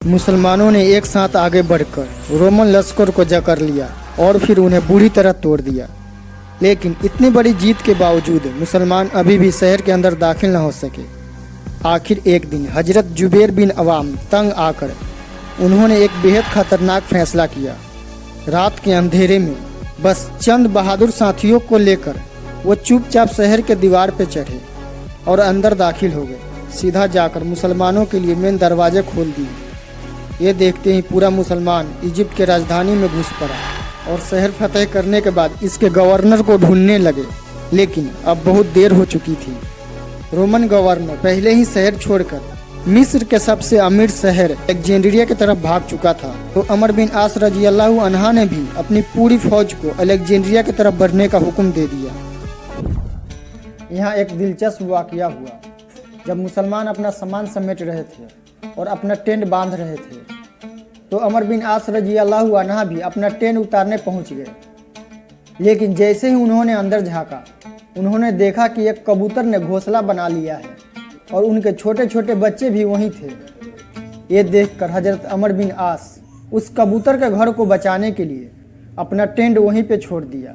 मुसलमानों ने एक साथ आगे बढ़कर रोमन लश्कर को जकड़ लिया और फिर उन्हें बुरी तरह तोड़ दिया। लेकिन इतनी बड़ी जीत के बावजूद मुसलमान अभी भी शहर के अंदर दाखिल न हो सके। आखिर एक दिन हजरत जुबैर बिन अवाम तंग आकर उन्होंने एक बेहद खतरनाक फैसला किया। रात के अंधेरे में बस चंद बहादुर साथियों को लेकर वो चुपचाप शहर के दीवार पर चढ़े और अंदर दाखिल हो गए। सीधा जाकर मुसलमानों के लिए मेन दरवाजे खोल दिए। ये देखते ही पूरा मुसलमान इजिप्ट के राजधानी में घुस पड़ा और शहर फतेह करने के बाद इसके गवर्नर को ढूंढने लगे। लेकिन अब बहुत देर हो चुकी थी। रोमन गवर्नर पहले ही शहर छोड़कर मिस्र के सबसे अमीर शहर अलेक्जेंड्रिया की तरफ भाग चुका था। तो अमर बिन आस रज़ियल्लाहु अन्हा ने भी अपनी पूरी फौज को अलेक्जेंड्रिया की तरफ बढ़ने का हुक्म दे दिया। यहाँ एक दिलचस्प वाकया हुआ। जब मुसलमान अपना सामान समेट रहे थे और अपना टेंट बांध रहे थे तो अमर बिन आस रज़ियल्लाहु अन्हा भी अपना टेंट उतारने पहुंच गए। लेकिन जैसे ही उन्होंने अंदर झांका, उन्होंने देखा कि एक कबूतर ने घोंसला बना लिया है और उनके छोटे छोटे बच्चे भी वहीं थे। ये देखकर हजरत अमर बिन आस उस कबूतर के घर को बचाने के लिए अपना टेंट वहीं पे छोड़ दिया।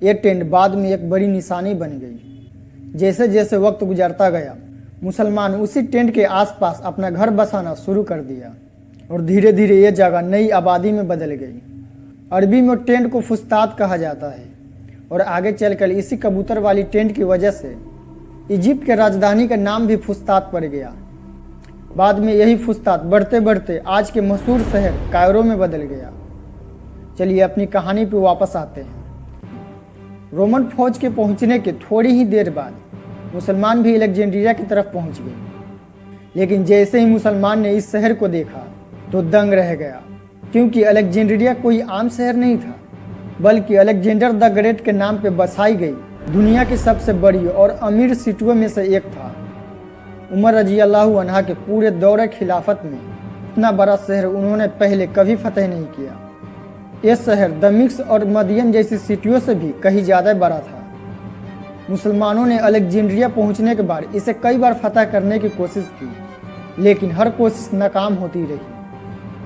ये टेंट बाद में एक बड़ी निशानी बन गई। जैसे जैसे वक्त गुजरता गया, मुसलमान उसी टेंट के आसपास अपना घर बसाना शुरू कर दिया और धीरे धीरे ये जगह नई आबादी में बदल गई। अरबी में टेंट को फुस्ताद कहा जाता है और आगे चलकर इसी कबूतर वाली टेंट की वजह से इजिप्ट के राजधानी का नाम भी फुस्ताद पड़ गया। बाद में यही फुस्ताद बढ़ते बढ़ते आज के मशहूर शहर कायरो में बदल गया। चलिए अपनी कहानी पे वापस आते हैं। रोमन फौज के पहुंचने के थोड़ी ही देर बाद मुसलमान भी अलेक्जेंड्रिया की तरफ पहुंच गए। लेकिन जैसे ही मुसलमान ने इस शहर को देखा तो दंग रह गया, क्योंकि अलेक्जेंड्रिया कोई आम शहर नहीं था, बल्कि अलेक्जेंडर द ग्रेट के नाम पे बसाई गई दुनिया की सबसे बड़ी और अमीर सिटियों में से एक था। उमर रज़ियल्लाहु अन्हा के पूरे दौरे खिलाफत में इतना बड़ा शहर उन्होंने पहले कभी फतेह नहीं किया। ये शहर दमिश्क और मदियन जैसी सिटियों से भी कहीं ज़्यादा बड़ा था। मुसलमानों ने अलेक्जेंड्रिया पहुंचने के बाद इसे कई बार फतह करने की कोशिश की, लेकिन हर कोशिश नाकाम होती रही।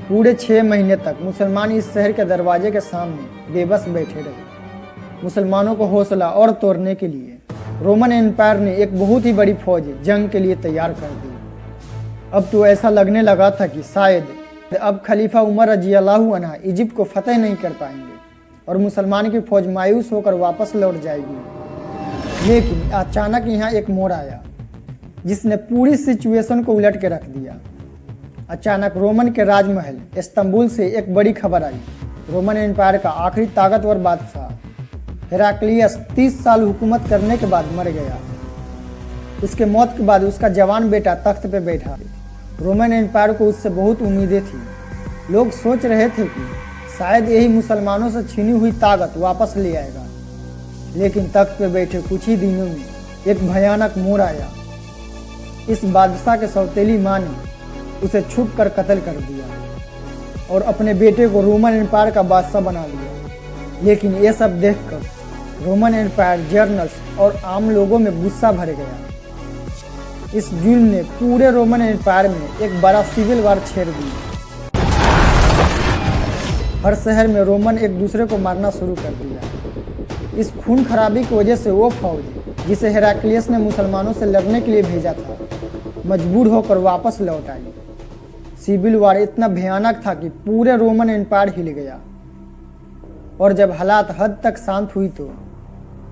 पूरे 6 महीने तक मुसलमान इस शहर के दरवाजे के सामने बेबस बैठे रहे। मुसलमानों को हौसला और तोड़ने के लिए रोमन एम्पायर ने एक बहुत ही बड़ी फौज जंग के लिए तैयार कर दी। अब तो ऐसा लगने लगा था कि शायद अब खलीफा उमर रज़ियल्लाहु अन्हा इजिप्ट को फतेह नहीं कर पाएंगे और मुसलमान की फौज मायूस होकर वापस लौट जाएगी। लेकिन अचानक यहाँ एक मोड़ आया जिसने पूरी सिचुएशन को उलट के रख दिया। अचानक रोमन के राजमहल इस्तांबुल से एक बड़ी खबर आई। रोमन एम्पायर का आखिरी ताकतवर बादशाह हेराक्लियस 30 साल हुकूमत करने के बाद मर गया। उसके मौत के बाद उसका जवान बेटा तख्त पे बैठा। रोमन एम्पायर को उससे बहुत उम्मीदें थी। लोग सोच रहे थे कि शायद यही मुसलमानों से छीनी हुई ताकत वापस ले आएगा। लेकिन तख्त पे बैठे कुछ ही दिनों में एक भयानक मोड़ आया। इस बादशाह के सौतेली माँ ने उसे छुप कर कत्ल कर दिया और अपने बेटे को रोमन एम्पायर का बादशाह बना लिया। लेकिन ये सब देखकर रोमन एम्पायर, जर्नल्स और आम लोगों में गुस्सा भर गया। इस जुल्म ने पूरे रोमन एम्पायर में एक बड़ा सिविल वार छेड़ दिया। हर शहर में रोमन एक दूसरे को मारना शुरू कर दिया। इस खून खराबी की वजह से वो फौज जिसे हेराक्लियस ने मुसलमानों से लड़ने के लिए भेजा था, मजबूर होकर वापस लौट आई। सिविल वार इतना भयानक था कि पूरे रोमन एम्पायर हिल गया। और जब हालात हद तक शांत हुई तो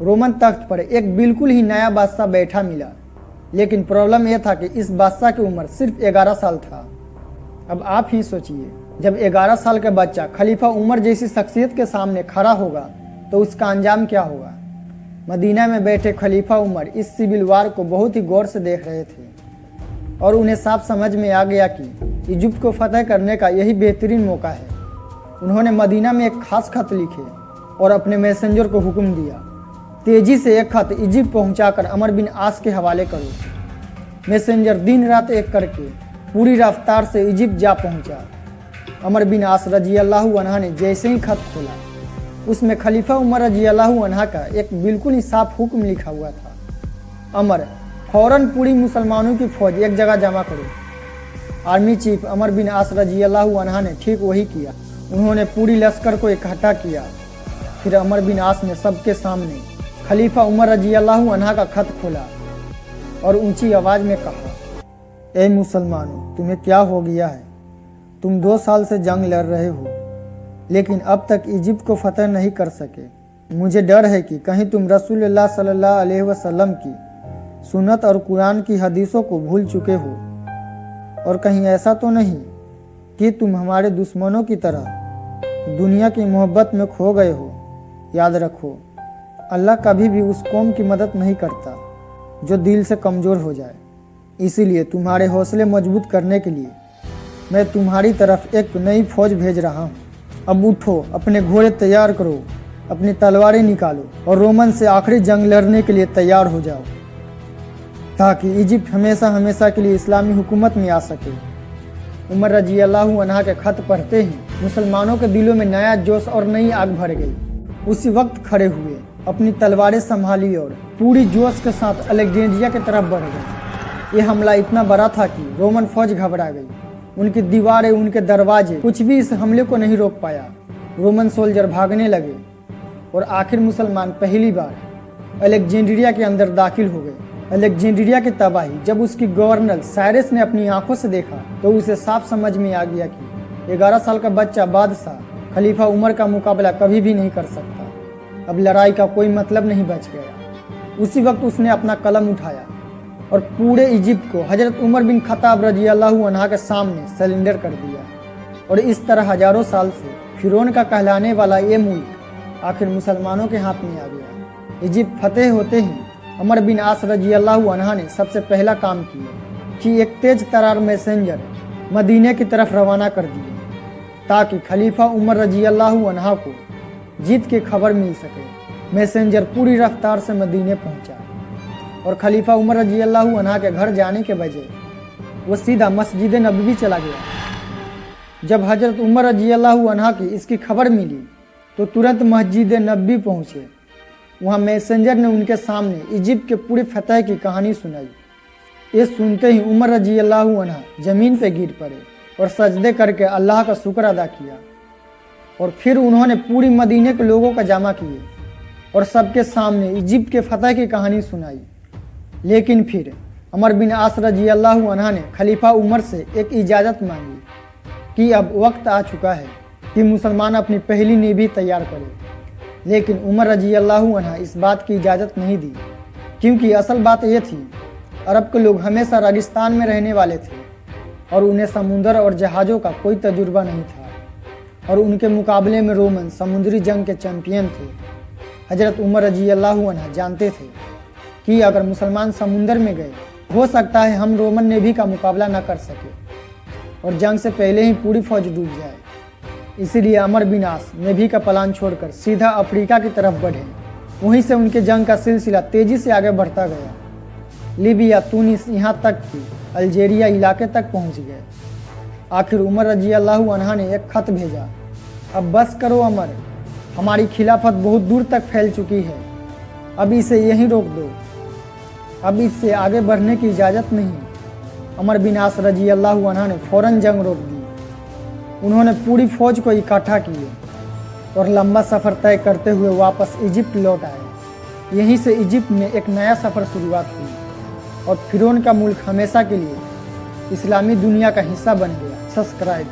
रोमन तख्त पर एक बिल्कुल ही नया बादशाह बैठा मिला। लेकिन प्रॉब्लम यह था कि इस बादशाह की उम्र सिर्फ 11 साल था। अब आप ही सोचिए, जब 11 साल का बच्चा खलीफा उमर जैसी शख्सियत के सामने खड़ा होगा तो उसका अंजाम क्या होगा। मदीना में बैठे खलीफा उमर इस सिविल वार को बहुत ही गौर से देख रहे थे और उन्हें साफ समझ में आ गया कि इजिप्ट को फतेह करने का यही बेहतरीन मौका है। उन्होंने मदीना में एक खास खत लिखे और अपने मैसेंजर को हुक्म दिया, तेजी से एक खत इजिप्ट पहुंचाकर अमर बिन आस के हवाले करो। मैसेंजर दिन रात एक करके पूरी रफ्तार से इजिप्ट जा पहुंचा। अमर बिन आस रज़ियल्लाहु अन्हा ने जैसे ही खत खोला, उसमें खलीफा उमर रज़ियल्लाहु अन्हा का एक बिल्कुल ही साफ हुक्म लिखा हुआ था। अमर, फौरन पूरी मुसलमानों की फौज एक जगह जमा करो आर्मी चीफ अमर बिन आस रज़ियल्लाहु अन्हा ने ठीक वही किया। उन्होंने पूरी लश्कर को इकट्ठा किया। फिर अमर बिन आस ने सबके सामने खलीफा उमर रज़ियल्लाहु अन्हा का खत खोला और ऊंची आवाज़ में कहा, ए मुसलमानों, तुम्हें क्या हो गया है? तुम 2 साल से जंग लड़ रहे हो, लेकिन अब तक इजिप्ट को फतह नहीं कर सके। मुझे डर है कि कहीं तुम रसूलुल्लाह सल्लल्लाहु अलैहि वसल्लम की सुन्नत और कुरान की हदीसों को भूल चुके हो, और कहीं ऐसा तो नहीं कि तुम हमारे दुश्मनों की तरह दुनिया की मोहब्बत में खो गए हो। याद रखो, अल्लाह कभी भी उस कौम की मदद नहीं करता जो दिल से कमज़ोर हो जाए। इसीलिए तुम्हारे हौसले मजबूत करने के लिए मैं तुम्हारी तरफ एक नई फौज भेज रहा हूँ। अब उठो, अपने घोड़े तैयार करो, अपनी तलवारें निकालो और रोमन से आखिरी जंग लड़ने के लिए तैयार हो जाओ, ताकि इजिप्ट हमेशा हमेशा के लिए इस्लामी हुकूमत में आ सके। उमर रज़ियल्लाहु अन्हा के खत पढ़ते ही मुसलमानों के दिलों में नया जोश और नई आग भर गई। उसी वक्त खड़े हुए, अपनी तलवारें संभाली और पूरी जोश के साथ अलेक्जेंड्रिया की तरफ बढ़ गए। ये हमला इतना बड़ा था कि रोमन फौज घबरा गई। उनकी दीवारें, उनके दरवाजे, कुछ भी इस हमले को नहीं रोक पाया। रोमन सोल्जर भागने लगे और आखिर मुसलमान पहली बार अलेक्जेंड्रिया के अंदर दाखिल हो गए। अलेक्जेंड्रिया की तबाही जब उसकी गवर्नर साइरस ने अपनी आंखों से देखा तो उसे साफ समझ में आ गया कि 11 साल का बच्चा बादशाह खलीफा उमर का मुकाबला कभी भी नहीं कर सकता। अब लड़ाई का कोई मतलब नहीं बच गया। उसी वक्त उसने अपना कलम उठाया और पूरे इजिप्ट को हजरत उमर बिन खत्ताब रज़ियल्लाहु अन्हा के सामने सरेंडर कर दिया। और इस तरह हजारों साल से फिरौन का कहलाने वाला ये मुल्क आखिर मुसलमानों के हाथ में आ गया। इजिप्ट फतेह होते ही अमर बिन आस रज़ियल्लाहु अन्हा ने सबसे पहला काम किया कि एक तेज तरार मैसेंजर मदीने की तरफ रवाना कर दिए, ताकि खलीफा उमर रज़ियल्लाहु अन्हा को जीत की खबर मिल सके। मैसेंजर पूरी रफ्तार से मदीने पहुंचा और खलीफा उमर रज़ियल्लाहु अन्हा के घर जाने के बजाय वो सीधा मस्जिद नबवी चला गया। जब हजरत उमर रज़ियल्लाहु अन्हा की इसकी खबर मिली तो तुरंत मस्जिद नबवी पहुंचे। वहाँ मैसेंजर ने उनके सामने इजिप्ट के पूरे फतह की कहानी सुनाई। ये सुनते ही उमर रज़ियल्लाहु अन्हा ज़मीन पे गिर पड़े और सजदे करके अल्लाह का शुक्र अदा किया। और फिर उन्होंने पूरी मदीने के लोगों का जमा किए और सबके सामने इजिप्ट के फतह की कहानी सुनाई। लेकिन फिर अमर बिन आस रज़ियल्लाहु अन्हा ने खलीफा उमर से एक इजाज़त मांगी कि अब वक्त आ चुका है कि मुसलमान अपनी पहली नेवी तैयार करें। लेकिन उमर रज़ियल्लाहु अन्हा इस बात की इजाज़त नहीं दी, क्योंकि असल बात यह थी, अरब के लोग हमेशा रेगिस्तान में रहने वाले थे और उन्हें समुंदर और जहाज़ों का कोई तजुर्बा नहीं था। और उनके मुकाबले में रोमन समुद्री जंग के चैंपियन थे। हजरत उमर रज़ियल्लाहु अन्हा जानते थे कि अगर मुसलमान समुंदर में गए, हो सकता है हम रोमन नेवी का मुकाबला न कर सके और जंग से पहले ही पूरी फौज डूब जाए। इसीलिए अमर बिन आस नेवी का प्लान छोड़कर सीधा अफ्रीका की तरफ बढ़े। वहीं से उनके जंग का सिलसिला तेजी से आगे बढ़ता गया। लीबिया, तुनिस, यहाँ तक कि अल्जीरिया इलाके तक पहुँच गए। आखिर उमर रज़ियल्लाहु अन्हा ने एक खत भेजा, अब बस करो अमर, हमारी खिलाफत बहुत दूर तक फैल चुकी है, अब इसे यहीं रोक दो, अब इससे आगे बढ़ने की इजाज़त नहीं। अमर बिन आस रज़ियल्लाहु अन्हा ने फ़ौरन जंग रोक दी। उन्होंने पूरी फौज को इकट्ठा किए और लंबा सफ़र तय करते हुए वापस इजिप्ट लौट आए। यहीं से इजिप्ट में एक नया सफ़र शुरुआत हुई और फिरौन का मुल्क हमेशा के लिए इस्लामी दुनिया का हिस्सा बन गया। सब्सक्राइब।